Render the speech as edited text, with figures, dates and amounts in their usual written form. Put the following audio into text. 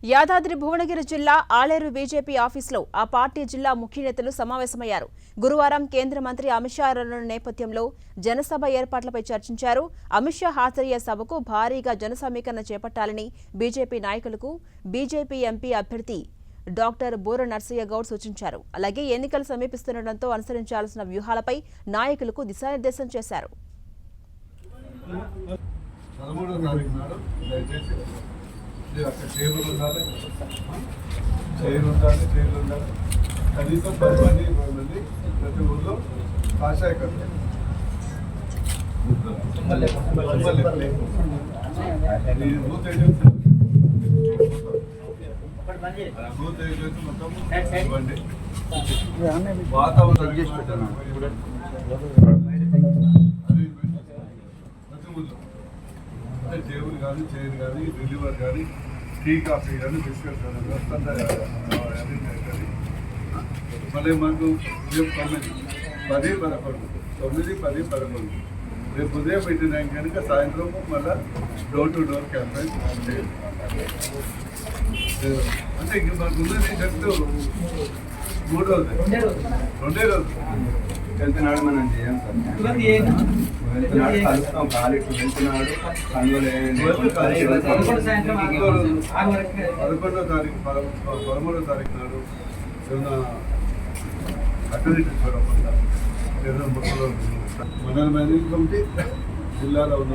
యాదాద్రి భువనగిరి జిల్లా ఆలేరు బీజేపీ ఆఫీసులో ఆ పార్టీ జిల్లా ముఖ్య నేతలు సమావేశమయ్యారు. గురువారం కేంద్ర మంత్రి అమిత్ షా రానున్న నేపథ్యంలో జనసభ ఏర్పాట్లపై చర్చించారు. అమిత్ షా హాజరయ్యే సభకు భారీగా జనసమీకరణ చేపట్టాలని బీజేపీ నాయకులకు బీజేపీ ఎంపీ అభ్యర్థి డాక్టర్ బూర నర్సయ్య గౌడ్ సూచించారు. అలాగే ఎన్నికలు సమీపిస్తుండటంతో అనుసరించాల్సిన వ్యూహాలపై నాయకులకు దిశానిర్దేశం చేశారు. అక్కడ టేబుల్ ఉండాలి, చైర్ ఉండాలి, కనీసం 10 మంది ప్రతి ఊళ్ళో కాషాయ కట్టాలి. బూత్ ఏజెన్సీ మొత్తం ఇవ్వండి. వాతావరణం చేసి పెట్టాను ప్రతి ఊళ్ళో టేబుల్ కానీ చైర్ కానీ డెలివర్ కానీ టీ కాఫీ కానీ బిస్కెట్ కానీ వస్తుందా మళ్ళీ మాకు రేపు 9, 10, 11 9, 10, 11 రేపు ఉదయం పెట్టినా కనుక సాయంత్రం మళ్ళీ డోర్ టు డోర్ క్యాంపెయిన్ చేయాలి. అంటే ఇంక మాకు ఉన్నది జస్ట్ 3 రోజులు, 2 రోజులు వెళ్తున్నాడు. మనం చేయం వెళ్తున్నాడు, కలుస్తాం. కాలిట్టు వెళ్తున్నాడు. 11వ తారీఖు 13వ తారీఖు నాడు ఏదైనా అటెండెంట్ చూడకుండా ఏదైనా మండల మేనేజ్మెంట్ కమిటీ జిల్లాలో ఉన్న